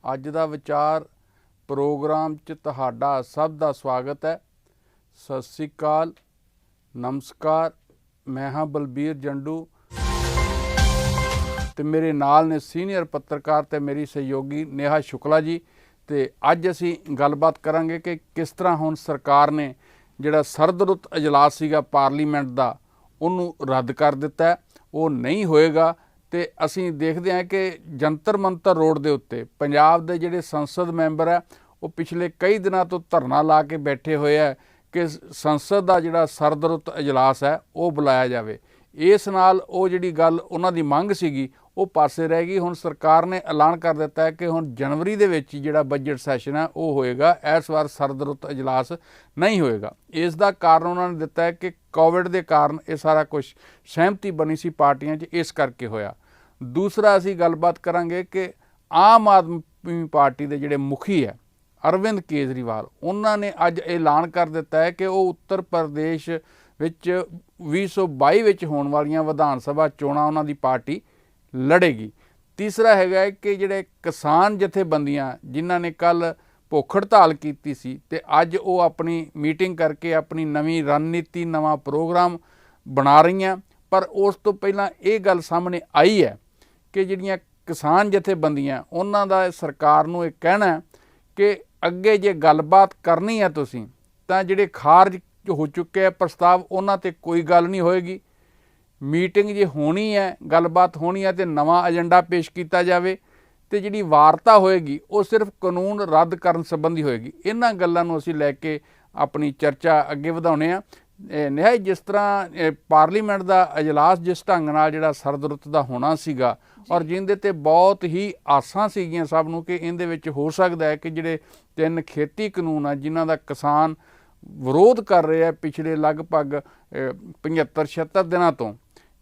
ਅੱਜ ਦਾ ਵਿਚਾਰ प्रोग्राम च तुहाडा सब का स्वागत है। सत श्री अकाल, नमस्कार। मैं हाँ बलबीर जंडू ते मेरे नाल ने सीनियर पत्रकार ते मेरी सहयोगी नेहा शुक्ला जी। ते अज असी गलबात करांगे कि किस तरह हुण सरकार ने जिहड़ा सरद रुत अजलास सीगा पार्लीमेंट दा उहनूं रद्द कर दिता है, वो नहीं होएगा। तो असी देखते हैं कि जंतर मंतर रोड के उत्ते पंजाब के जिहड़े संसद मैंबर है वो पिछले कई दिनों तो धरना ला के बैठे हुए है कि संसद का जिहड़ा सरद रुत अजलास है वो बुलाया जाए। इस नाल वो जिहड़ी गल उन्हां दी मंग सीगी वो पासे रह गई। हुण सरकार ने ऐलान कर दिता है कि हुण जनवरी दे विच जिहड़ा बजट सैशन है वो होएगा, इस बार सरद रुत अजलास नहीं होएगा। इस दा कारण उन्होंने दिता है कि कोविड के कारण ये सारा कुछ सहमति बनी सी पार्टियां च, इस करके होया। दूसरा असी गलबात करांगे कि आम आदमी पार्टी के जिहड़े मुखी है अरविंद केजरीवाल, उन्होंने अज ऐलान कर दिता है कि वो उत्तर प्रदेश विच 2022 विच होने वालियां विधान सभा चोणां उन्हां दी पार्टी लड़ेगी। तीसरा है कि जिहड़े किसान जथेबंदियां जिन्हां ने कल भुख हड़ताल की सी ते अज वो अपनी मीटिंग करके अपनी नवीं रणनीति नवां प्रोग्राम बना रही हैं। पर उस तो पहलां ये गल सामने आई है कि जिहड़ियां किसान जथेबंदियां उन्हां दा सरकार नूं इह कहना है कि अगे जे गलबात करनी है तुसीं तां जिहड़े खारज हो चुके प्रस्ताव उन्हां ते कोई गल नहीं होएगी। मीटिंग जे होनी है, गलबात होनी है तो नवा एजेंडा पेश किया जाए तो जिहड़ी वार्ता होएगी वो सिर्फ कानून रद्द करन संबंधी होएगी। इन्हां गल्लां नूं असीं लैके अपनी चर्चा अगे वधाउने आ। निहाय जिस तरह पार्लीमेंट का अजलास जिस ढंग नाल जिहड़ा सरद रुत दा होना सीगा और जिंदे ते बहुत ही आसां सीगियां सब नूं कि इहदे विच हो सकदा है कि जिहड़े 3 खेती कानून आ जिन्हां दा किसान विरोध कर रहे हैं पिछले लगभग 75-76 दिनों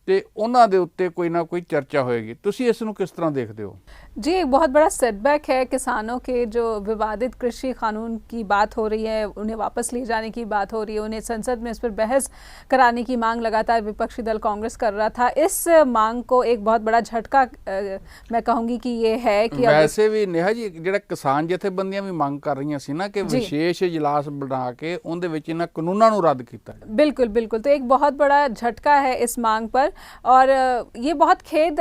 तो उन्हां दे उत्ते कोई ना कोई चर्चा होएगी। तुसीं इस नूं किस तरह देखते हो? जी, एक बहुत बड़ा सेटबैक है किसानों के। जो विवादित कृषि कानून की बात हो रही है, उन्हें वापस ले जाने की बात हो रही है, उन्हें संसद में इस पर बहस कराने की मांग लगातार विपक्षी दल कांग्रेस कर रहा था। इस मांग को एक बहुत बड़ा झटका मैं कहूँगी कि ये है कि वैसे भी नेहा जी जिहड़ा किसान जथेबंदियां भी मांग कर रही सी ना कि विशेष इजलास बना के उहदे विच इन्हां कानूनां नूं रद्द कीता। बिल्कुल बिल्कुल, तो एक बहुत बड़ा झटका है इस मांग पर। और ये बहुत खेद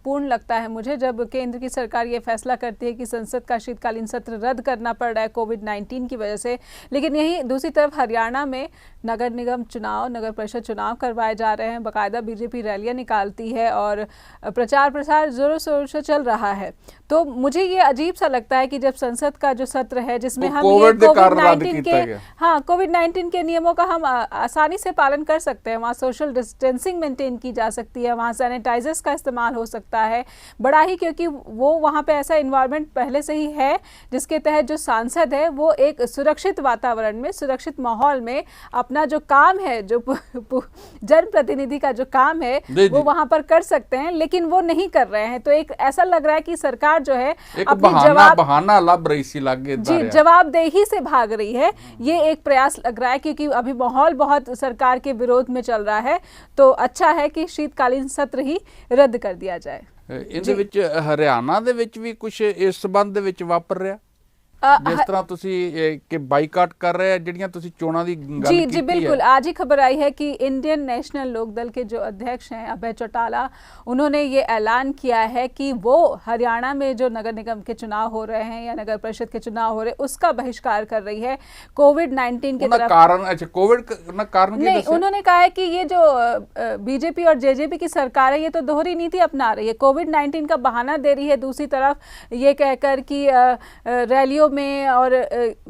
पूर्ण लगता है मुझे जब केंद्र की सरकार ये फैसला करती है कि संसद का शीतकालीन सत्र रद्द करना पड़ रहा है कोविड-19 की वजह से। लेकिन यही दूसरी तरफ हरियाणा में नगर निगम चुनाव, नगर परिषद चुनाव करवाए जा रहे हैं। बाकायदा बीजेपी रैलियां निकालती है और प्रचार प्रसार जोरों शोरों से चल रहा है। तो मुझे ये अजीब सा लगता है कि जब संसद का जो सत्र है जिसमें हम कोविड-19 के नियमों का हम आसानी से पालन कर सकते हैं, वहाँ सोशल डिस्टेंसिंग मेंटेन की जा सकती है, वहाँ सैनिटाइजर्स का इस्तेमाल हो सकता है बड़ा ही, क्योंकि वो वहाँ पे ऐसा इन्वायरमेंट पहले से ही है जिसके तहत जो सांसद है वो एक सुरक्षित वातावरण में, सुरक्षित माहौल में अपना जो काम है, जो जनप्रतिनिधि का जो काम है वो वहाँ पर कर सकते हैं। लेकिन वो नहीं कर रहे हैं। तो एक ऐसा लग रहा है कि सरकार जो है अपनी बहाना लब रही सी लागे जी जवाबदेही से भाग रही है। ये एक प्रयास लग रहा है क्योंकि अभी माहौल बहुत सरकार के विरोध में चल रहा है। तो अच्छा है कि शीतकालीन सत्र ही रद्द कर दिया जाए। इहदे विच हरियाणा दे विच भी कुछ इस संबंध दे विच वापर रहा जिस तरह तुसी के बाइकाट कर रहे हैं जिहड़ियां तुसी चोणां दी गल जी जी बिल्कुल। आज ही खबर आई है कि इंडियन नेशनल लोकदल के जो अध्यक्ष हैं अभय चौटाला, उन्होंने ये ऐलान किया है कि वो हरियाणा में जो नगर निगम के चुनाव हो रहे हैं या नगर परिषद के चुनाव हो रहे हैं उसका बहिष्कार कर रही है कोविड-19 के तरफ। कारण अच्छा कोविड ना कारण नहीं, उन्होंने कहा है कि ये जो बीजेपी और जेजेपी की सरकार है ये तो दोहरी नीति अपना रही है, कोविड-19 का बहाना दे रही है। दूसरी तरफ ये कहकर कि रैलियों में और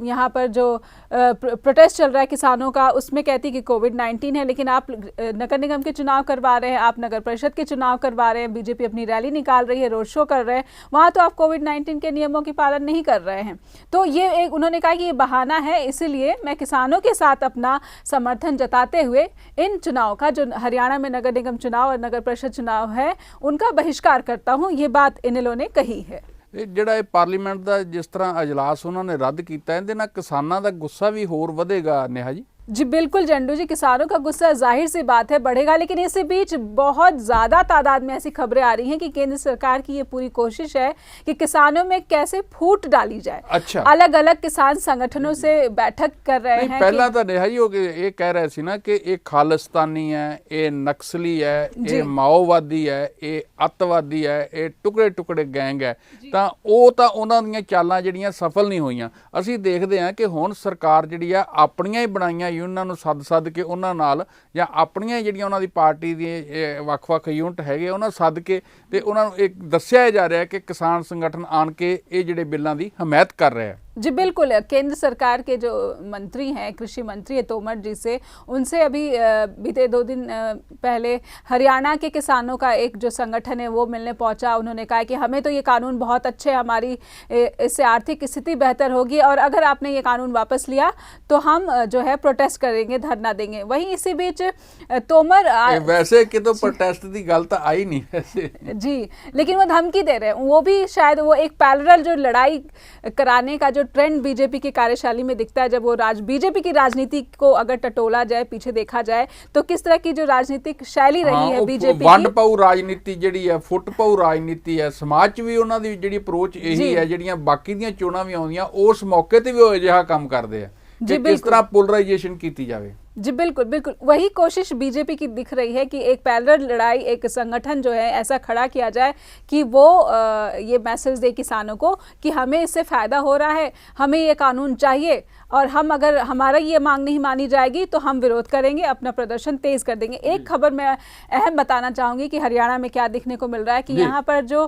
यहाँ पर जो प्रोटेस्ट चल रहा है किसानों का उसमें कहती कि कोविड-19 है, लेकिन आप नगर निगम के चुनाव करवा रहे हैं, आप नगर परिषद के चुनाव करवा रहे हैं, बीजेपी अपनी रैली निकाल रही है, रोड शो कर रहे हैं, वहाँ तो आप कोविड-19 के नियमों की पालन नहीं कर रहे हैं। तो ये एक उन्होंने कहा कि ये बहाना है, इसीलिए मैं किसानों के साथ अपना समर्थन जताते हुए इन चुनाव का, जो हरियाणा में नगर निगम चुनाव और नगर परिषद चुनाव है, उनका बहिष्कार करता हूँ। ये बात इनेलो ने कही है। ਜਿਹੜਾ ਪਾਰਲੀਮੈਂਟ ਦਾ जिस तरह अजलास उन्होंने रद्द किया ਇਹਦੇ ਨਾਲ किसानों का गुस्सा भी होर ਵਧੇगा नेहा जी? जी बिल्कुल जंडू जी, किसानों का गुस्सा जाहिर सी बात है बढ़ेगा, लेकिन इसी बीच बहुत ज्यादा तादाद में ऐसी खबरें आ रही हैं कि केंद्र सरकार की ये पूरी कोशिश है कि किसानों में कैसे फूट डाली जाए। अच्छा, अलग अलग किसान संगठनों से बैठक कर रहे हैं। पहला तो नेहा जी ये कह रहे सी ना कि ये खालिस्तानी है, ये नक्सली है, ये माओवादी है, ये अतवादी है, ये टुकड़े टुकड़े गैंग है, ਤਾਂ ਉਹ ਤਾਂ ਉਹਨਾਂ ਦੀਆਂ ਚਾਲਾਂ ਜਿਹੜੀਆਂ ਸਫਲ ਨਹੀਂ ਹੋਈਆਂ। ਅਸੀਂ ਦੇਖਦੇ ਹਾਂ ਕਿ ਹੁਣ ਸਰਕਾਰ ਜਿਹੜੀ ਆ ਆਪਣੀਆਂ ਹੀ ਬਣਾਈਆਂ ਯੂਨੀਅਨਾਂ ਨੂੰ ਸੱਦ ਕੇ ਉਹਨਾਂ ਨਾਲ, ਜਾਂ ਆਪਣੀਆਂ ਜਿਹੜੀਆਂ ਉਹਨਾਂ ਦੀ ਪਾਰਟੀ ਦੀ ਵੱਖ-ਵੱਖ ਯੂਨਿਟ ਹੈਗੇ ਉਹਨਾਂ ਸੱਦ ਕੇ ਤੇ ਉਹਨਾਂ ਨੂੰ ਇੱਕ ਦੱਸਿਆ ਜਾ ਰਿਹਾ ਕਿ ਕਿਸਾਨ ਸੰਗਠਨ ਆਣ ਕੇ ਇਹ ਜਿਹੜੇ ਬਿੱਲਾਂ ਦੀ ਹਮਾਇਤ ਕਰ ਰਿਹਾ ਹੈ। जी बिल्कुल, केंद्र सरकार के जो मंत्री हैं, कृषि मंत्री है तोमर जी से, उनसे अभी बीते 2 दिन पहले हरियाणा के किसानों का एक जो संगठन है वो मिलने पहुंचा। उन्होंने कहा कि हमें तो ये कानून बहुत अच्छे, हमारी इससे आर्थिक स्थिति बेहतर होगी और अगर आपने ये कानून वापस लिया तो हम जो है प्रोटेस्ट करेंगे, धरना देंगे। वहीं इसी बीच तोमर वैसे कि तो प्रोटेस्ट की गल तो आई नहीं वैसे जी, लेकिन वो धमकी दे रहे हैं। वो भी शायद वो एक पैरेलल जो लड़ाई कराने का जो ट्रेंड बीजेपी की कार्यशैली में दिखता है, जब वो बीजेपी की राजनीति को अगर टटोला जाए, पीछे देखा जाए तो किस तरह की जो राजनीतिक शैली रही है बीजेपी की, वंड पाऊ राजनीति ਜਿਹੜੀ ਹੈ, ਫੁੱਟ ਪਾऊ ਰਾਜਨੀਤੀ ਹੈ, ਸਮਾਜ 'ਚ ਵੀ ਉਹਨਾਂ ਦੀ ਜਿਹੜੀ ਅਪਰੋਚ ਇਹੀ ਹੈ, ਜਿਹੜੀਆਂ ਬਾਕੀ ਦੀਆਂ ਚੋਣਾਂ ਵੀ ਆਉਂਦੀਆਂ ਉਸ ਮੌਕੇ ਤੇ ਵੀ ਉਹ ਅਜਿਹਾ ਕੰਮ ਕਰਦੇ ਆ ਕਿ ਕਿਸ ਤਰ੍ਹਾਂ पोलराइजेशन ਕੀਤੀ ਜਾਵੇ। जी बिल्कुल बिल्कुल, वही कोशिश बीजेपी की दिख रही है कि एक पैरेलल लड़ाई, एक संगठन जो है ऐसा खड़ा किया जाए कि वो ये मैसेज दे किसानों को कि हमें इससे फ़ायदा हो रहा है, हमें ये कानून चाहिए और हम अगर हमारा ये मांग नहीं मानी जाएगी तो हम विरोध करेंगे, अपना प्रदर्शन तेज कर देंगे। एक खबर मैं अहम बताना चाहूँगी कि हरियाणा में क्या देखने को मिल रहा है कि यहाँ पर जो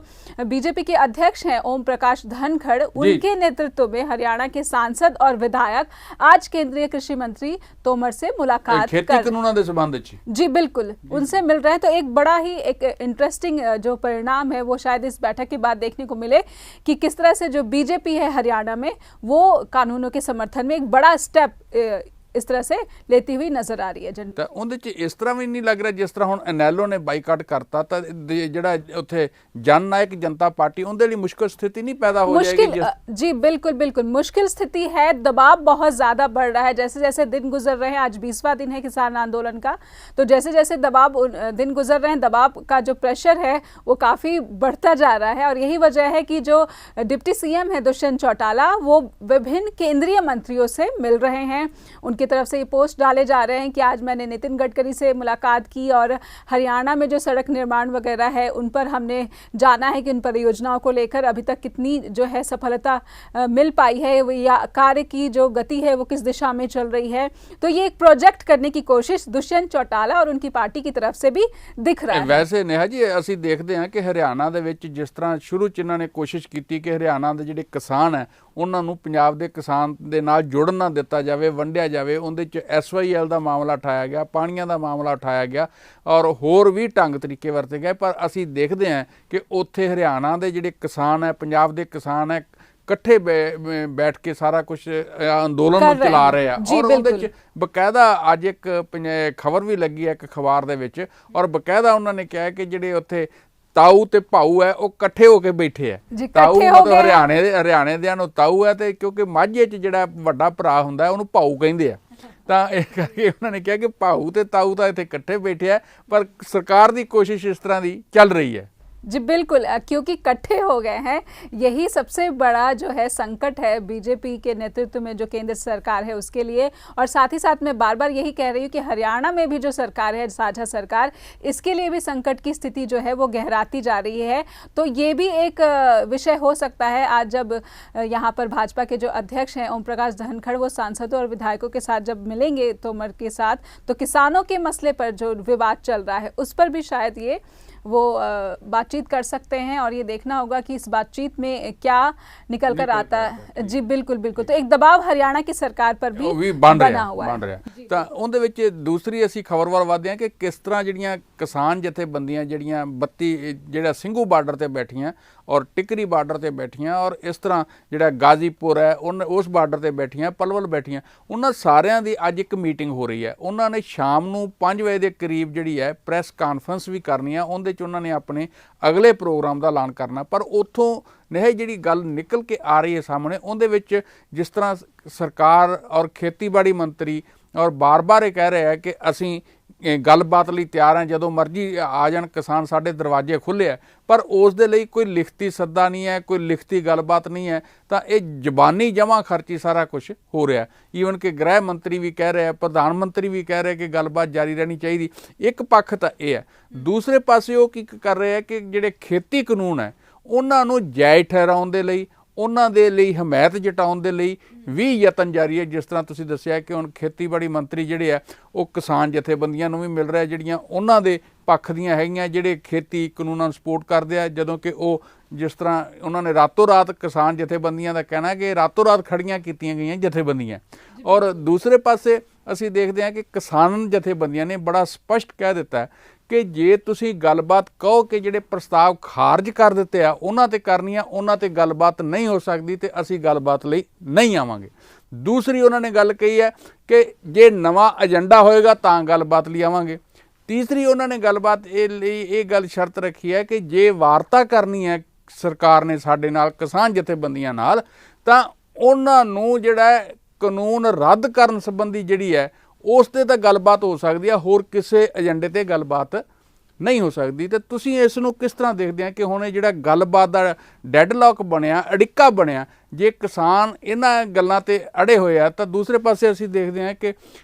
बीजेपी के अध्यक्ष हैं ओम प्रकाश धनखड़, उनके नेतृत्व में हरियाणा के सांसद और विधायक आज केंद्रीय कृषि मंत्री तोमर से मुलाकात कर जी बिल्कुल उनसे मिल रहे हैं। तो एक बड़ा ही एक इंटरेस्टिंग जो परिणाम है वो शायद इस बैठक के बाद देखने को मिले कि किस तरह से जो बीजेपी है हरियाणा में वो कानूनों के समर्थन में एक बड़ा स्टेप इस तरह से लेती हुई नजर आ रही है। ਤਾਂ ਉਹਦੇ 'ਚ ਇਸ ਤਰ੍ਹਾਂ ਵੀ ਨਹੀਂ ਲੱਗ ਰਿਹਾ ਜਿਸ ਤਰ੍ਹਾਂ ਹੁਣ ਐਨਐਲਓ ਨੇ ਬਾਈਕਾਟ ਕਰਤਾ ਤਾਂ ਜਿਹੜਾ ਉੱਥੇ ਜਨ नायक जनता पार्टी ਉਹਦੇ ਲਈ मुश्किल स्थिति नहीं पैदा हो जाएगी? जी बिल्कुल बिल्कुल मुश्किल स्थिति है, दबाव बहुत ज़्यादा बढ़ रहा है। जैसे जैसे दिन गुजर रहे हैं, आज 20वां दिन है किसान आंदोलन का, तो जैसे जैसे दिन गुजर रहे हैं, दबाव का जो प्रेशर है वो काफ़ी बढ़ता जा रहा है। और यही वजह है कि जो डिप्टी सीएम है दुष्यंत चौटाला, वो विभिन्न केंद्रीय मंत्रियों से मिल रहे हैं। उनकी तरफ से ये पोस्ट डाले जा रहे हैं कि आज मैंने नितिन गडकरी से मुलाकात की और हरियाणा में जो सड़क निर्माण वगैरह है उन पर हमने जाना है कि उन परियोजनाओं को लेकर अभी तक कितनी जो है सफलता मिल पाई है, या कार्य की जो गति है वो किस दिशा में चल रही है। तो ये एक प्रोजेक्ट करने की कोशिश दुष्यंत चौटाला और उनकी पार्टी की तरफ से भी दिख रहा है। वैसे नेहा जी ਅਸੀਂ ਦੇਖਦੇ ਹਾਂ ਕਿ ਹਰਿਆਣਾ ਦੇ ਵਿੱਚ ਜਿਸ ਤਰ੍ਹਾਂ ਸ਼ੁਰੂ 'ਚ ਇਹਨਾਂ ਨੇ ਕੋਸ਼ਿਸ਼ ਕੀਤੀ ਕਿ ਹਰਿਆਣਾ ਦੇ ਜਿਹੜੇ ਕਿਸਾਨ ਹੈ ਉਹਨਾਂ ਨੂੰ ਪੰਜਾਬ ਦੇ ਕਿਸਾਨ ਦੇ ਨਾਲ ਜੁੜਨ ਨਾ ਦਿੱਤਾ ਜਾਵੇ, ਵੰਡਿਆ ਜਾਵੇ। ਉਹਦੇ 'ਚ SYL ਦਾ ਮਾਮਲਾ ਉਠਾਇਆ ਗਿਆ, ਪਾਣੀਆਂ ਦਾ ਮਾਮਲਾ ਉਠਾਇਆ ਗਿਆ ਔਰ ਹੋਰ ਵੀ ਢੰਗ ਤਰੀਕੇ ਵਰਤੇ ਗਏ। ਪਰ ਅਸੀਂ ਦੇਖਦੇ ਹਾਂ ਕਿ ਉੱਥੇ ਹਰਿਆਣਾ ਦੇ ਜਿਹੜੇ ਕਿਸਾਨ ਹੈ, ਪੰਜਾਬ ਦੇ ਕਿਸਾਨ ਹੈ, ਇਕੱਠੇ ਬੈਠ ਕੇ ਸਾਰਾ ਕੁਝ ਅੰਦੋਲਨ ਨੂੰ ਚਲਾ ਰਹੇ ਆ। ਔਰ ਉਹਦੇ 'ਚ ਬਕਾਇਦਾ ਅੱਜ ਇੱਕ ਖਬਰ ਵੀ ਲੱਗੀ ਹੈ ਇੱਕ ਅਖਬਾਰ ਦੇ ਵਿੱਚ, ਔਰ ਬਕਾਇਦਾ ਉਹਨਾਂ ਨੇ ਕਿਹਾ ਕਿ ਜਿਹੜੇ ਉੱਥੇ ਤਾਊ ਤੇ ਭਾਊ ਹੈ ਉਹ ਇਕੱਠੇ ਹੋ ਕੇ ਬੈਠੇ ਆ। ਤਾਊ ਮਤਲਬ ਹਰਿਆਣੇ ਦਿਆਂ ਨੂੰ ਤਾਊ ਹੈ, ਤੇ ਕਿਉਂਕਿ ਮਾਝੇ 'ਚ ਜਿਹੜਾ ਵੱਡਾ ਭਰਾ ਹੁੰਦਾ ਉਹਨੂੰ ਭਾਊ ਕਹਿੰਦੇ ਆ, ਤਾਂ ਇਹ ਕਰਕੇ ਉਹਨਾਂ ਨੇ ਕਿਹਾ ਕਿ ਭਾਊ ਤੇ ਤਾਊ ਤਾਂ ਇੱਥੇ ਇਕੱਠੇ ਬੈਠੇ ਆ। ਪਰ ਸਰਕਾਰ ਦੀ ਕੋਸ਼ਿਸ਼ ਇਸ ਤਰ੍ਹਾਂ ਦੀ ਚੱਲ ਰਹੀ ਹੈ। जी बिल्कुल, क्योंकि इकट्ठे हो गए हैं, यही सबसे बड़ा जो है संकट है बीजेपी के नेतृत्व में जो केंद्र सरकार है उसके लिए। और साथ ही साथ मैं बार बार यही कह रही हूँ कि हरियाणा में भी जो सरकार है, साझा सरकार, इसके लिए भी संकट की स्थिति जो है वो गहराती जा रही है। तो ये भी एक विषय हो सकता है आज जब यहाँ पर भाजपा के जो अध्यक्ष हैं ओम प्रकाश धनखड़, वो सांसदों और विधायकों के साथ जब मिलेंगे तोमर के साथ, तो किसानों के मसले पर जो विवाद चल रहा है उस पर भी शायद ये वो बातचीत कर सकते हैं। और ये देखना होगा कि इस बातचीत में क्या निकल कर आता है। जी बिल्कुल बिल्कुल, तो एक दबाव हरियाणा की सरकार पर भी बना हुआ है। ਤਾਂ ਉਹਦੇ ਵਿੱਚ ਦੂਸਰੀ ਅਸੀਂ ਖਬਰ ਵੱਲ ਵਧਦੇ ਹਾਂ ਕਿ ਕਿਸ ਤਰ੍ਹਾਂ ਜਿਹੜੀਆਂ ਕਿਸਾਨ ਜਥੇਬੰਦੀਆਂ ਜਿਹੜੀਆਂ 32 ਜਿਹੜਾ ਸਿੰਘੂ ਬਾਰਡਰ ਤੇ ਬੈਠੀਆਂ ਔਰ ਟਿਕਰੀ ਬਾਰਡਰ ਤੇ ਬੈਠੀਆਂ, ਔਰ ਇਸ ਤਰ੍ਹਾਂ ਜਿਹੜਾ ਗਾਜ਼ੀਪੁਰ ਹੈ ਉਸ ਬਾਰਡਰ ਤੇ ਬੈਠੀਆਂ, ਪਲਵਲ ਬੈਠੀਆਂ, ਉਹਨਾਂ ਸਾਰਿਆਂ ਦੀ ਅੱਜ ਇੱਕ ਮੀਟਿੰਗ ਹੋ ਰਹੀ ਹੈ। ਉਹਨਾਂ ਨੇ ਸ਼ਾਮ ਨੂੰ 5 ਵਜੇ ਦੇ ਕਰੀਬ ਜਿਹੜੀ ਹੈ ਪ੍ਰੈਸ ਕਾਨਫਰੰਸ ਵੀ ਕਰਨੀ ਆ। ਉਹਦੇ 'ਚ ਉਹਨਾਂ ਨੇ ਆਪਣੇ ਅਗਲੇ ਪ੍ਰੋਗਰਾਮ ਦਾ ਐਲਾਨ ਕਰਨਾ। ਪਰ ਉੱਥੋਂ नेहा जी गल निकल के आ रही है सामने, उनके जिस तरह सरकार और खेतीबाड़ी मंत्री ਔਰ ਬਾਰ-ਬਾਰ ਇਹ ਕਹਿ ਰਿਹਾ ਕਿ ਅਸੀਂ ਗੱਲਬਾਤ ਲਈ ਤਿਆਰ ਹਾਂ, ਜਦੋਂ ਮਰਜ਼ੀ ਆ ਜਾਣ ਕਿਸਾਨ, ਸਾਡੇ ਦਰਵਾਜ਼ੇ ਖੁੱਲ੍ਹੇ ਹੈ। ਪਰ ਉਸ ਦੇ ਲਈ ਕੋਈ ਲਿਖਤੀ ਸੱਦਾ ਨਹੀਂ ਹੈ, ਕੋਈ ਲਿਖਤੀ ਗੱਲਬਾਤ ਨਹੀਂ ਹੈ, ਤਾਂ ਇਹ ਜ਼ਬਾਨੀ ਜਮ੍ਹਾਂ ਖਰਚੀ ਸਾਰਾ ਕੁਝ ਹੋ ਰਿਹਾ। ਈਵਨ ਕਿ ਗ੍ਰਹਿ ਮੰਤਰੀ ਵੀ ਕਹਿ ਰਿਹਾ, ਪ੍ਰਧਾਨ ਮੰਤਰੀ ਵੀ ਕਹਿ ਰਿਹਾ ਕਿ ਗੱਲਬਾਤ ਜਾਰੀ ਰਹਿਣੀ ਚਾਹੀਦੀ। ਇੱਕ ਪੱਖ ਤਾਂ ਇਹ ਹੈ। ਦੂਸਰੇ ਪਾਸੇ ਉਹ ਕੀ ਕਰ ਰਹੇ ਹੈ ਕਿ ਜਿਹੜੇ ਖੇਤੀ ਕਾਨੂੰਨ ਹੈ ਉਹਨਾਂ ਨੂੰ ਜਾਇਜ਼ ਠਹਿਰਾਉਣ ਦੇ ਲਈ, ਉਹਨਾਂ ਦੇ ਲਈ ਹਮਾਇਤ ਜਟਾਉਣ ਦੇ ਲਈ ਵੀ ਯਤਨ ਜਾਰੀ ਹੈ। ਜਿਸ ਤਰ੍ਹਾਂ ਤੁਸੀਂ ਦੱਸਿਆ ਕਿ ਹੁਣ ਖੇਤੀਬਾੜੀ ਮੰਤਰੀ ਜਿਹੜੇ ਆ ਉਹ ਕਿਸਾਨ ਜਥੇਬੰਦੀਆਂ ਨੂੰ ਵੀ ਮਿਲ ਰਿਹਾ, ਜਿਹੜੀਆਂ ਉਹਨਾਂ ਦੇ ਪੱਖ ਦੀਆਂ ਹੈਗੀਆਂ, ਜਿਹੜੇ ਖੇਤੀ ਕਾਨੂੰਨਾਂ ਨੂੰ ਸਪੋਰਟ ਕਰਦੇ ਆ। ਜਦੋਂ ਕਿ ਉਹ ਜਿਸ ਤਰ੍ਹਾਂ ਉਹਨਾਂ ਨੇ ਰਾਤੋਂ ਰਾਤ, ਕਿਸਾਨ ਜਥੇਬੰਦੀਆਂ ਦਾ ਕਹਿਣਾ ਕਿ ਰਾਤੋਂ ਰਾਤ ਖੜੀਆਂ ਕੀਤੀਆਂ ਗਈਆਂ ਜਥੇਬੰਦੀਆਂ। ਔਰ ਦੂਸਰੇ ਪਾਸੇ ਅਸੀਂ ਦੇਖਦੇ ਹਾਂ ਕਿ ਕਿਸਾਨ ਜਥੇਬੰਦੀਆਂ ਨੇ ਬੜਾ ਸਪਸ਼ਟ ਕਹਿ ਦਿੱਤਾ ਕਿ ਜੇ ਤੁਸੀਂ ਗੱਲਬਾਤ ਕਹੋ ਕਿ ਜਿਹੜੇ ਪ੍ਰਸਤਾਵ ਖਾਰਜ ਕਰ ਦਿੱਤੇ ਆ ਉਹਨਾਂ ਤੇ ਕਰਨੀ ਆ, ਉਹਨਾਂ ਤੇ ਗੱਲਬਾਤ ਨਹੀਂ ਹੋ ਸਕਦੀ ਤੇ ਅਸੀਂ ਗੱਲਬਾਤ ਲਈ ਨਹੀਂ ਆਵਾਂਗੇ। ਦੂਸਰੀ ਉਹਨਾਂ ਨੇ ਗੱਲ ਕਹੀ ਹੈ ਕਿ ਜੇ ਨਵਾਂ ਏਜੰਡਾ ਹੋਏਗਾ ਤਾਂ ਗੱਲਬਾਤ ਲਈ ਆਵਾਂਗੇ। ਤੀਸਰੀ ਉਹਨਾਂ ਨੇ ਗੱਲਬਾਤ ਇਹ ਗੱਲ ਸ਼ਰਤ ਰੱਖੀ ਹੈ ਕਿ ਜੇ ਵਾਰਤਾ ਕਰਨੀ ਹੈ ਸਰਕਾਰ ਨੇ ਸਾਡੇ ਨਾਲ, ਕਿਸਾਨ ਜਥੇਬੰਦੀਆਂ ਨਾਲ, ਤਾਂ ਉਹਨਾਂ ਨੂੰ ਜਿਹੜਾ ਕਾਨੂੰਨ ਰੱਦ ਕਰਨ ਸੰਬੰਧੀ ਜਿਹੜੀ ਹੈ ਉਸ ਤੇ ਤਾਂ ਗੱਲਬਾਤ ਹੋ ਸਕਦੀ ਆ, ਹੋਰ ਕਿਸੇ ਏਜੰਡੇ ਤੇ ਗੱਲਬਾਤ ਨਹੀਂ ਹੋ ਸਕਦੀ। ਤੇ ਤੁਸੀਂ ਇਸ ਨੂੰ ਕਿਸ ਤਰ੍ਹਾਂ ਦੇਖਦੇ ਆ ਕਿ ਹੁਣ ਇਹ ਜਿਹੜਾ ਗੱਲਬਾਤ ਦਾ ਡੈਡਲੌਕ ਬਣਿਆ, ਅੜਿੱਕਾ ਬਣਿਆ, ਜੇ ਕਿਸਾਨ ਇਹਨਾਂ ਗੱਲਾਂ ਤੇ ਅੜੇ ਹੋਏ ਆ ਤਾਂ ਦੂਸਰੇ ਪਾਸੇ ਅਸੀਂ ਦੇਖਦੇ ਹਾਂ ਕਿ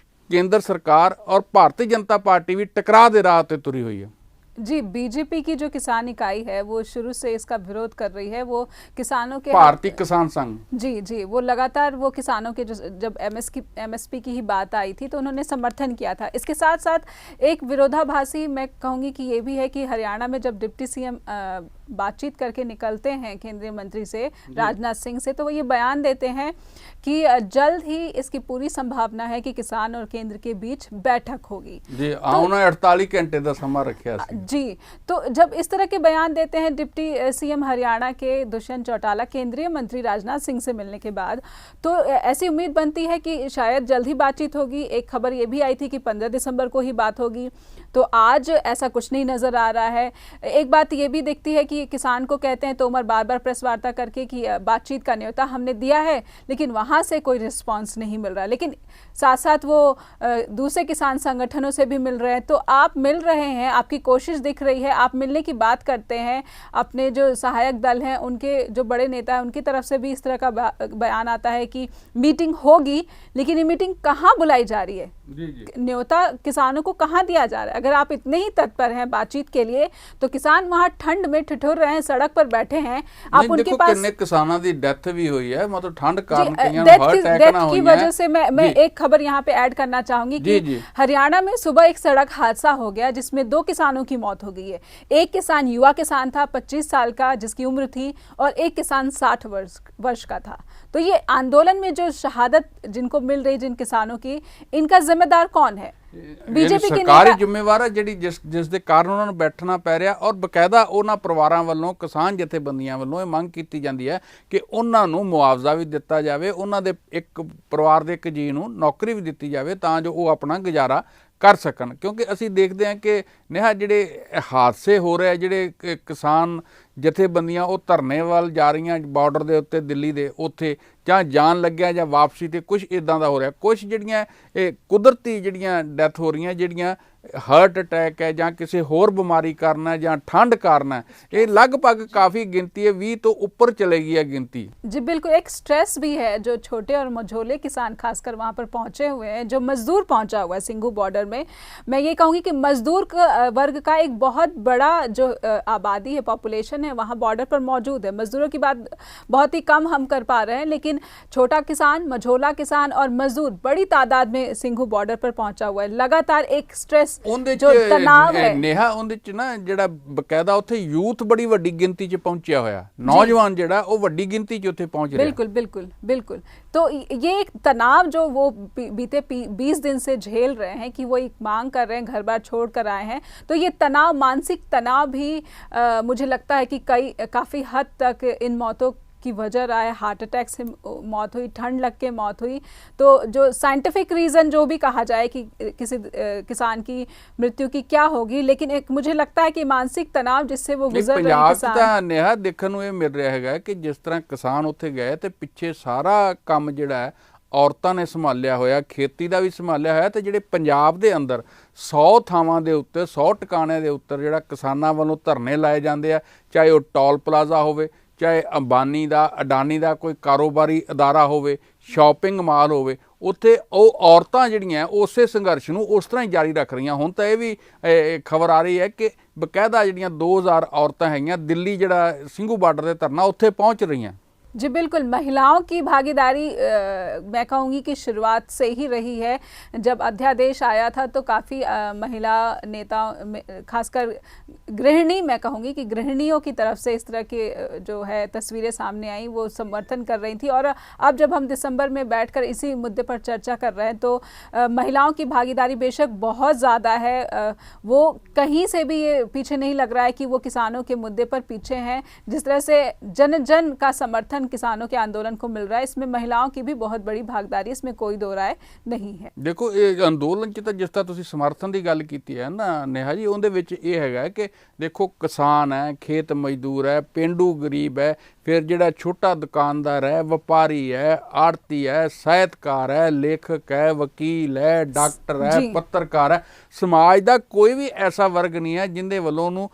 ਕੇਂਦਰ सरकार और भारतीय जनता पार्टी भी टकराव के राह पे तुरी हुई है। जी, बीजेपी की जो किसान इकाई है वो शुरू से इसका विरोध कर रही है। वो किसानों के भारतीय किसान संघ, जी, वो लगातार वो किसानों के जब एमएसपी की ही बात आई थी तो उन्होंने समर्थन किया था। इसके साथ साथ एक विरोधाभासी मैं कहूँगी कि ये भी है कि हरियाणा में जब डिप्टी सीएम बातचीत करके निकलते हैं केंद्रीय मंत्री से, राजनाथ सिंह से, तो वो ये बयान देते हैं कि जल्द ही इसकी पूरी संभावना है कि किसान और केंद्र के बीच बैठक होगी। जी, उन्होंने 48 घंटे का समा रखा जी। तो जब इस तरह के बयान देते हैं डिप्टी सीएम हरियाणा के दुष्यंत चौटाला केंद्रीय मंत्री राजनाथ सिंह से मिलने के बाद, तो ऐसी उम्मीद बनती है कि शायद जल्द ही बातचीत होगी। एक खबर ये भी आई थी कि 15 दिसंबर को ही बात होगी, तो आज ऐसा कुछ नहीं नजर आ रहा है। एक बात ये भी दिखती है कि किसान को कहते हैं तोमर बार बार प्रेस वार्ता करके कि बातचीत का न्योता हमने दिया है, लेकिन वहां से कोई रिस्पांस नहीं मिल रहा। लेकिन साथ साथ वो दूसरे किसान संगठनों से भी मिल रहे हैं। तो आप मिल रहे हैं, आपकी कोशिश दिख रही है, आप मिलने की बात करते हैं, अपने जो सहायक दल हैं उनके जो बड़े नेता हैं उनकी तरफ से भी इस तरह का बयान आता है कि मीटिंग होगी, लेकिन ये मीटिंग कहाँ बुलाई जा रही है, न्योता किसानों को कहाँ दिया जा रहा है? अगर आप इतने ही तत्पर हैं बातचीत के लिए, तो किसान वहां ठंड में ठिठुर रहे हैं, सड़क पर बैठे हैं, आप उनके पास कितने किसानों की डेथ भी हुई है, मतलब ठंड कारण डेथ की वजह से मैं एक खबर यहाँ पे ऐड करना चाहूंगी कि हरियाणा में सुबह एक सड़क हादसा हो गया जिसमें 2 किसानों की मौत हो गई है। एक किसान युवा किसान था 25 साल का जिसकी उम्र थी, और एक किसान 60 वर्ष का था। तो ये आंदोलन में जो शहादत जिनको मिल रही, जिन किसानों की, इनका जिम्मेदार कौन है? बीजेपी की सरकारी ਜ਼ਿੰਮੇਵਾਰ ਹੈ ਜਿਹੜੀ ਜਿਸ ਦੇ ਕਾਰਨ ਉਹਨਾਂ ਨੂੰ ਬੈਠਣਾ ਪੈ ਰਿਹਾ। ਔਰ ਬਕਾਇਦਾ ਉਹਨਾਂ ਪਰਿਵਾਰਾਂ ਵੱਲੋਂ, ਕਿਸਾਨ ਜਥੇਬੰਦੀਆਂ ਵੱਲੋਂ ਇਹ ਮੰਗ ਕੀਤੀ ਜਾਂਦੀ ਹੈ ਕਿ ਉਹਨਾਂ ਨੂੰ ਮੁਆਵਜ਼ਾ ਵੀ ਦਿੱਤਾ ਜਾਵੇ, ਉਹਨਾਂ ਦੇ ਇੱਕ ਪਰਿਵਾਰ ਦੇ ਇੱਕ ਜੀ ਨੂੰ ਨੌਕਰੀ ਵੀ ਦਿੱਤੀ ਜਾਵੇ ਤਾਂ ਜੋ ਉਹ ਆਪਣਾ ਗੁਜ਼ਾਰਾ ਕਰ ਸਕਣ। ਕਿਉਂਕਿ ਅਸੀਂ ਦੇਖਦੇ ਹਾਂ ਕਿ ਨੇਹਾ ਜਿਹੜੇ ਹਾਦਸੇ ਹੋ ਰਹੇ, ਜਿਹੜੇ ਕਿਸਾਨ ਜਥੇਬੰਦੀਆਂ ਉਹ ਧਰਨੇ ਵੱਲ ਜਾ ਰਹੀਆਂ ਬਾਰਡਰ ਦੇ ਉੱਤੇ, ਦਿੱਲੀ ਦੇ ਉੱਥੇ, ਜਾਂ ਜਾਣ ਲੱਗਿਆ ਜਾਂ ਵਾਪਸੀ ਤੇ ਕੁਝ ਇਦਾਂ ਦਾ ਹੋ ਰਿਹਾ। ਕੁਝ ਜਿਹੜੀਆਂ ਇਹ ਕੁਦਰਤੀ ਜਿਹੜੀਆਂ ਡੈਥ ਹੋ ਰਹੀਆਂ, ਜਿਹੜੀਆਂ ਹਾਰਟ ਅਟੈਕ ਹੈ ਜਾਂ ਕਿਸੇ ਹੋਰ ਬਿਮਾਰੀ ਕਾਰਨ ਹੈ ਜਾਂ ਠੰਡ ਕਾਰਨ ਹੈ, ਇਹ ਲਗਭਗ ਕਾਫੀ ਗਿਣਤੀ है, 20 तो ऊपर चलेगी है गिनती। जी बिल्कुल, एक स्ट्रेस भी है जो छोटे और मझोले किसान खासकर वहाँ पर पहुँचे हुए हैं, जो मजदूर पहुँचा हुआ है सिंघू बॉर्डर में। मैं ये कहूँगी कि मजदूर वर्ग का एक बहुत बड़ा जो आबादी है, पॉपुलेशन है, वहाँ बॉर्डर पर मौजूद है। मजदूरों की बात बहुत ही कम हम कर पा रहे हैं, लेकिन छोटा किसान, मझोला किसान और मजदूर बड़ी तादाद में सिंघू बॉर्डर पर पहुँचा हुआ है। लगातार एक स्ट्रेस जो तनाव है नेहा, ਉਹਦੇ ਚ ਨਾ ਜਿਹੜਾ ਬਕਾਇਦਾ ਉੱਥੇ ਯੂਥ ਬੜੀ ਵੱਡੀ ਗਿਣਤੀ ਚ ਪਹੁੰਚਿਆ ਹੋਇਆ, ਨੌਜਵਾਨ ਜਿਹੜਾ ਉਹ ਵੱਡੀ ਗਿਣਤੀ ਚ ਉੱਥੇ पहुंच रहा है। बिल्कुल। तो ये एक तनाव जो वो बीते 20 दिन से झेल रहे हैं कि वो एक मांग कर रहे हैं, घर बार छोड़ कर आए हैं, तो ये तनाव, मानसिक तनाव भी मुझे लगता है कि काफ़ी हद तक इन मौतों की वजह रहा है। हार्ट अटैक से मौत हुई, ठंड लग के मौत हुई। तो जो साइंटिफिक रीज़न जो भी कहा जाए कि किसी किसान की मृत्यु की क्या होगी, लेकिन एक मुझे लगता है कि मानसिक तनाव जिससे वो गुजर रहे हैं किसान। ਤਾਂ ਨਿਹਾ ਦੇਖਣ ਨੂੰ ਇਹ ਮਿਲ ਰਿਹਾ ਹੈਗਾ ਕਿ ਜਿਸ ਤਰ੍ਹਾਂ ਕਿਸਾਨ ਉੱਥੇ ਗਏ ਤੇ ਪਿੱਛੇ ਸਾਰਾ ਕੰਮ ਜਿਹੜਾ ਹੈ ਔਰਤਾਂ ਨੇ ਸੰਭਾਲਿਆ ਹੋਇਆ, ਖੇਤੀ ਦਾ ਵੀ ਸੰਭਾਲਿਆ ਹੋਇਆ, ਤੇ ਜਿਹੜੇ ਪੰਜਾਬ ਦੇ ਅੰਦਰ 100 ਥਾਵਾਂ ਦੇ ਉੱਤੇ 100 ਟਿਕਾਣਿਆਂ ਦੇ ਉੱਤੇ ਜਿਹੜਾ ਕਿਸਾਨਾਂ ਵੱਲੋਂ ਧਰਨੇ ਲਾਏ ਜਾਂਦੇ ਆ, ਚਾਹੇ ਉਹ ਟੋਲ ਪਲਾਜ਼ਾ ਹੋਵੇ, ਚਾਹੇ ਅੰਬਾਨੀ ਦਾ ਅਡਾਨੀ ਦਾ ਕੋਈ ਕਾਰੋਬਾਰੀ ਅਦਾਰਾ ਹੋਵੇ, ਸ਼ਾਪਿੰਗ ਮਾਲ ਹੋਵੇ, ਉੱਥੇ ਉਹ ਔਰਤਾਂ ਜਿਹੜੀਆਂ ਉਸੇ ਸੰਘਰਸ਼ ਨੂੰ ਉਸ ਤਰ੍ਹਾਂ ਹੀ ਜਾਰੀ ਰੱਖ ਰਹੀਆਂ। ਹੁਣ ਤਾਂ ਇਹ ਵੀ ਖਬਰ ਆ ਰਹੀ ਹੈ ਕਿ ਬਕਾਇਦਾ ਜਿਹੜੀਆਂ 2000 ਔਰਤਾਂ ਹੈਗੀਆਂ ਦਿੱਲੀ ਜਿਹੜਾ ਸਿੰਘੂ ਬਾਰਡਰ ਦੇ ਧਰਨਾ ਉੱਥੇ पहुँच रही हैं। जी बिल्कुल, महिलाओं की भागीदारी मैं कहूँगी कि शुरुआत से ही रही है। जब अध्यादेश आया था तो काफ़ी महिला नेता, खासकर गृहिणी, मैं कहूँगी कि गृहिणियों की तरफ से इस तरह की जो है तस्वीरें सामने आई, वो समर्थन कर रही थी। और अब जब हम दिसंबर में बैठकर इसी मुद्दे पर चर्चा कर रहे हैं तो महिलाओं की भागीदारी बेशक बहुत ज़्यादा है। वो कहीं से भी ये पीछे नहीं लग रहा है कि वो किसानों के मुद्दे पर पीछे हैं। जिस तरह से जन जन का समर्थन किसानों के आंदोलन को मिल रहा है, इसमें महिलाओं की भी बहुत बड़ी भागीदारी, इसमें कोई दो राय नहीं है। देखो ये अंदोलन च जिस तरह तुसीं समर्थन की गल की है ना नेहा जी, उहदे विच ये हैगा कि देखो किसान है, खेत मजदूर है, पेंडू गरीब है, फिर जिहड़ा छोटा दुकानदार है, व्यापारी है, आड़ती है, साहित्यकार है, लेखक है, वकील है, डॉक्टर है, पत्रकार है, समाज का कोई भी ऐसा वर्ग नहीं है जिंदे वल्लों नूं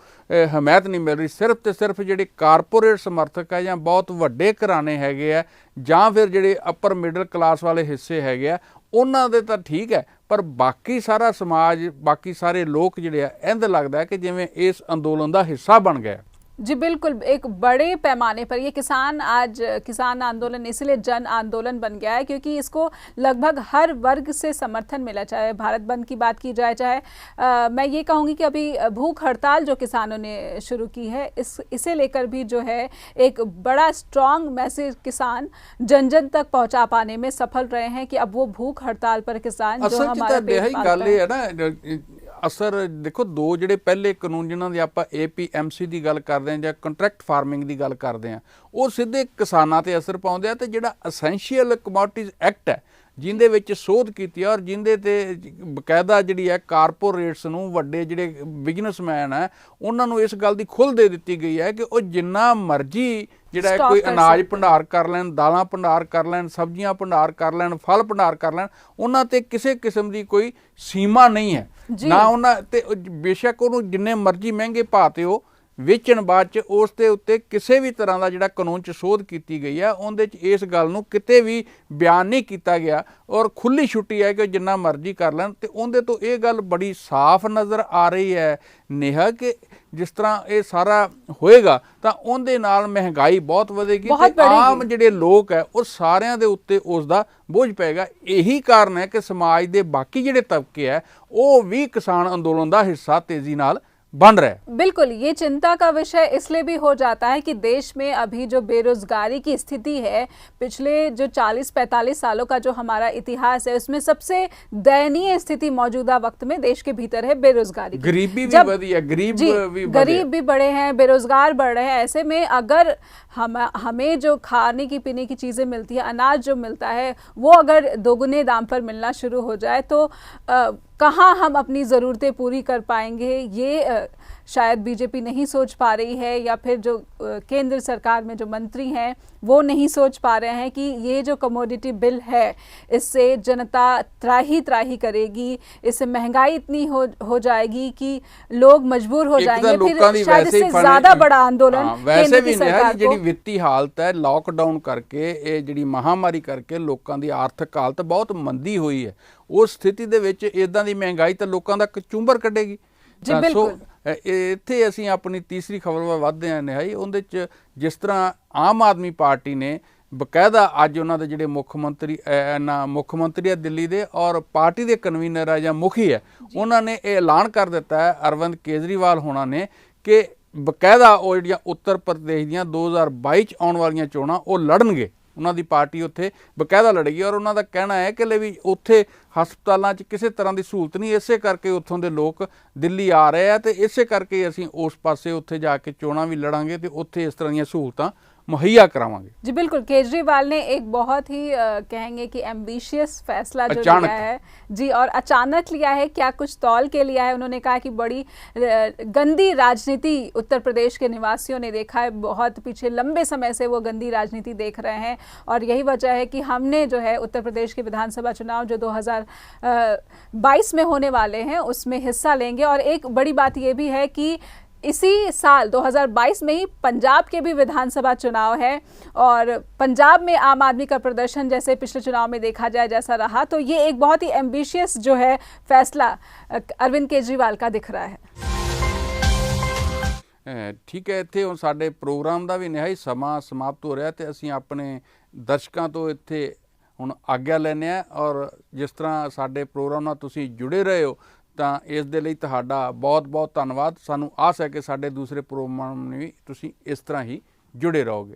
हमायत नहीं मिल रही। सिर्फ तो सिर्फ जिहड़े कारपोरेट समर्थक है या बहुत वड्डे घराने हैगे आ जां फिर जिहड़े अपर मिडल क्लास वाले हिस्से हैगे आ उन्हां दे तां ठीक है, पर बाकी सारा समाज, बाकी सारे लोग जिहड़े आ इंज लगदा है कि जिवें इस अंदोलन दा हिस्सा बन गए। जी बिल्कुल, एक बड़े पैमाने पर ये किसान आंदोलन इसलिए जन आंदोलन बन गया है क्योंकि इसको लगभग हर वर्ग से समर्थन मिला। चाहे भारत बंद की बात की जाए, चाहे मैं ये कहूँगी कि अभी भूख हड़ताल जो किसानों ने शुरू की है, इसे लेकर भी जो है एक बड़ा स्ट्रॉन्ग मैसेज किसान जन जन तक पहुँचा पाने में सफल रहे हैं कि अब वो भूख हड़ताल पर किसान जो हमारा पेट पालता है। असर देखो, दो ਜਿਹੜੇ ਪਹਿਲੇ ਕਾਨੂੰਨ ਜਿਨ੍ਹਾਂ ਦੀ ਆਪਾਂ APMC ਦੀ ਗੱਲ ਕਰਦੇ ਹਾਂ ਜਾਂ ਕੰਟਰੈਕਟ ਫਾਰਮਿੰਗ ਦੀ ਗੱਲ ਕਰਦੇ ਹਾਂ, ਉਹ ਸਿੱਧੇ ਕਿਸਾਨਾਂ ਤੇ ਅਸਰ ਪਾਉਂਦੇ ਆ। ਤੇ ਜਿਹੜਾ ਅਸੈਂਸ਼ੀਅਲ ਕਮੋਡਿਟੀਜ਼ ਐਕਟ ਹੈ ਜਿੰਦੇ ਵਿੱਚ ਸੋਧ ਕੀਤੀ ਔਰ ਜਿੰਦੇ ਤੇ ਬਕਾਇਦਾ ਜਿਹੜੀ ਹੈ ਕਾਰਪੋਰੇਟਸ ਨੂੰ, ਵੱਡੇ ਜਿਹੜੇ ਬਿਜ਼ਨਸਮੈਨ ਹੈ ਉਹਨਾਂ ਨੂੰ ਇਸ ਗੱਲ ਦੀ ਖੁੱਲ੍ਹ ਦੇ ਦਿੱਤੀ ਗਈ ਹੈ ਕਿ ਉਹ ਜਿੰਨਾ ਮਰਜ਼ੀ ਜਿਹੜਾ ਕੋਈ ਅਨਾਜ ਭੰਡਾਰ ਕਰ ਲੈਣ, ਦਾਲਾਂ ਭੰਡਾਰ ਕਰ ਲੈਣ, ਸਬਜ਼ੀਆਂ ਭੰਡਾਰ ਕਰ ਲੈਣ, ਫਲ ਭੰਡਾਰ ਕਰ ਲੈਣ, ਉਹਨਾਂ ਤੇ ਕਿਸੇ ਕਿਸਮ ਦੀ ਕੋਈ ਸੀਮਾ ਨਹੀਂ ਹੈ ਨਾ। ਉਹਨਾਂ ਤੇ ਬੇਸ਼ੱਕ ਉਹਨੂੰ ਜਿੰਨੇ ਮਰਜ਼ੀ ਮਹਿੰਗੇ ਭਾਅ ਤੇ ਉਹ ਵੇਚਣ, ਬਾਅਦ 'ਚ ਉਸ ਦੇ ਉੱਤੇ ਕਿਸੇ ਵੀ ਤਰ੍ਹਾਂ ਦਾ ਜਿਹੜਾ ਕਾਨੂੰਨ 'ਚ ਸੋਧ ਕੀਤੀ ਗਈ ਹੈ ਉਹਦੇ 'ਚ ਇਸ ਗੱਲ ਨੂੰ ਕਿਤੇ ਵੀ ਬਿਆਨ ਨਹੀਂ ਕੀਤਾ ਗਿਆ ਔਰ ਖੁੱਲ੍ਹੀ ਛੁੱਟੀ ਹੈ ਕਿ ਜਿੰਨਾ ਮਰਜ਼ੀ ਕਰ ਲੈਣ। ਤੇ ਉਹਦੇ ਤੋਂ ਇਹ ਗੱਲ ਬੜੀ ਸਾਫ਼ ਨਜ਼ਰ ਆ ਰਹੀ ਹੈ ਨੇਹਾ ਕਿ ਜਿਸ ਤਰ੍ਹਾਂ ਇਹ ਸਾਰਾ ਹੋਏਗਾ ਤਾਂ ਉਹਦੇ ਨਾਲ ਮਹਿੰਗਾਈ ਬਹੁਤ ਵਧੇਗੀ ਤੇ ਆਮ ਜਿਹੜੇ ਲੋਕ ਹੈ ਉਹ ਸਾਰਿਆਂ ਦੇ ਉੱਤੇ ਉਸ ਦਾ ਬੋਝ ਪਏਗਾ। ਇਹੀ ਕਾਰਨ ਹੈ ਕਿ ਸਮਾਜ ਦੇ ਬਾਕੀ ਜਿਹੜੇ ਤਬਕੇ ਹੈ ਉਹ ਵੀ ਕਿਸਾਨ ਅੰਦੋਲਨ ਦਾ ਹਿੱਸਾ ਤੇਜ਼ੀ ਨਾਲ बन रहा है। बिल्कुल, ये चिंता का विषय इसलिए भी हो जाता है कि देश में अभी जो बेरोजगारी की स्थिति है, पिछले जो 40-45 सालों का जो हमारा इतिहास है उसमें सबसे दयनीय स्थिति मौजूदा वक्त में देश के भीतर है बेरोजगारी। गरीबी भी बढ़ी है, गरीब भी बढ़े हैं, बेरोजगार बढ़ रहे हैं। ऐसे में अगर हमें जो खाने की पीने की चीज़ें मिलती है, अनाज जो मिलता है, वो अगर दोगुने दाम पर मिलना शुरू हो जाए तो कहाँ हम अपनी ज़रूरतें पूरी कर पाएंगे, ये शायद बीजेपी नहीं सोच पा रही है या फिर जो केंद्र सरकार में जो मंत्री हैं वो नहीं सोच पा रहे हैं कि ये जो कमोडिटी बिल है इससे जनता त्राही करेगी, इससे महंगाई इतनी हो जाएगी कि लोग मजबूर हो जाएंगे, फिर शायद इससे ज़्यादा बड़ा आंदोलन वैसे भी ਜਿਹੜੀ ਵਿੱਤੀ ਹਾਲਤ ਹੈ ਲੌਕਡਾਊਨ ਕਰਕੇ, ਇਹ ਜਿਹੜੀ ਮਹਾਮਾਰੀ ਕਰਕੇ ਲੋਕਾਂ ਦੀ ਆਰਥਿਕ ਹਾਲਤ ਬਹੁਤ ਮੰਦੀ ਹੋਈ ਹੈ। ਉਸ ਸਥਿਤੀ ਦੇ ਵਿੱਚ ਇਦਾਂ ਦੀ ਮਹਿੰਗਾਈ ਤਾਂ ਲੋਕਾਂ ਦਾ ਕਚੂੰਬਰ ਕੱਢੇਗੀ। ਸੋ ਇੱਥੇ ਅਸੀਂ ਆਪਣੀ ਤੀਸਰੀ ਖਬਰ ਵੱਲ ਵਧਦੇ ਹਾਂ ਨਿਹਾਈ। ਉਹਦੇ 'ਚ ਜਿਸ ਤਰ੍ਹਾਂ ਆਮ ਆਦਮੀ ਪਾਰਟੀ ਨੇ ਬਕਾਇਦਾ ਅੱਜ ਉਹਨਾਂ ਦੇ ਜਿਹੜੇ ਮੁੱਖ ਮੰਤਰੀ ਆ ਦਿੱਲੀ ਦੇ ਔਰ ਪਾਰਟੀ ਦੇ ਕਨਵੀਨਰ ਆ ਜਾਂ ਮੁਖੀ ਹੈ, ਉਹਨਾਂ ਨੇ ਇਹ ਐਲਾਨ ਕਰ ਦਿੱਤਾ ਹੈ ਅਰਵਿੰਦ ਕੇਜਰੀਵਾਲ ਹੋਣਾ ਨੇ ਕਿ ਬਕਾਇਦਾ ਉਹ ਜਿਹੜੀਆਂ ਉੱਤਰ ਪ੍ਰਦੇਸ਼ ਦੀਆਂ 2022 'ਚ ਆਉਣ ਵਾਲੀਆਂ ਚੋਣਾਂ ਉਹ ਲੜਨਗੇ। ਉਹਨਾਂ ਦੀ ਪਾਰਟੀ ਉੱਥੇ ਬਕਾਇਦਾ ਲੜੇਗੀ ਔਰ ਉਹਨਾਂ ਦਾ ਕਹਿਣਾ ਹੈ ਕਿ ਲੈ ਵੀ ਉੱਥੇ ਹਸਪਤਾਲਾਂ 'ਚ ਕਿਸੇ ਤਰ੍ਹਾਂ ਦੀ ਸਹੂਲਤ ਨਹੀਂ, ਇਸੇ ਕਰਕੇ ਉੱਥੋਂ ਦੇ ਲੋਕ ਦਿੱਲੀ ਆ ਰਹੇ ਆ ਤੇ ਇਸੇ ਕਰਕੇ ਅਸੀਂ ਉਸ ਪਾਸੇ ਉੱਥੇ ਜਾ ਕੇ ਚੋਣਾਂ ਵੀ ਲੜਾਂਗੇ ਤੇ ਉੱਥੇ ਇਸ ਤਰ੍ਹਾਂ ਦੀਆਂ ਸਹੂਲਤਾਂ मुहैया करावांगे। जी बिल्कुल, केजरीवाल ने एक बहुत ही कहेंगे कि एम्बिशियस फैसला जो लिया है जी, और अचानक लिया है, क्या कुछ तौल के लिया है। उन्होंने कहा कि बड़ी गंदी राजनीति उत्तर प्रदेश के निवासियों ने देखा है, बहुत पीछे लंबे समय से वो गंदी राजनीति देख रहे हैं, और यही वजह है कि हमने जो है उत्तर प्रदेश के विधानसभा चुनाव जो 2022 में होने वाले हैं उसमें हिस्सा लेंगे। और एक बड़ी बात ये भी है कि इसी साल 2022 में ही पंजाब के भी विधानसभा चुनाव है, और पंजाब में आम आदमी का प्रदर्शन जैसे पिछले चुनाव में देखा जाए जैसा रहा, तो ये एक बहुत ही एम्बिशियस जो है फैसला अरविंद केजरीवाल का दिख रहा है। ठीक है, ਇੱਥੇ ਹੁਣ ਸਾਡੇ ਪ੍ਰੋਗਰਾਮ ਦਾ ਵੀ ਨਿਹਾਈ ਸਮਾਂ ਸਮਾਪਤ ਹੋ ਰਿਹਾ ਤੇ ਅਸੀਂ ਆਪਣੇ ਦਰਸ਼ਕਾਂ ਤੋਂ ਇੱਥੇ ਹੁਣ ਆਗਿਆ ਲੈਂਦੇ ਹਾਂ। ਔਰ ਜਿਸ ਤਰ੍ਹਾਂ ਸਾਡੇ ਪ੍ਰੋਗਰਾਮ ਨਾਲ ਤੁਸੀਂ ਜੁੜੇ ਰਹੇ ਹੋ ਤਾਂ ਇਸ ਦੇ ਲਈ ਤੁਹਾਡਾ ਬਹੁਤ ਬਹੁਤ ਧੰਨਵਾਦ। ਸਾਨੂੰ ਆਸ ਹੈ ਕਿ ਸਾਡੇ ਦੂਸਰੇ ਪ੍ਰੋਗਰਾਮ ਨੂੰ ਵੀ ਤੁਸੀਂ ਇਸ ਤਰ੍ਹਾਂ ਹੀ ਜੁੜੇ ਰਹੋਗੇ।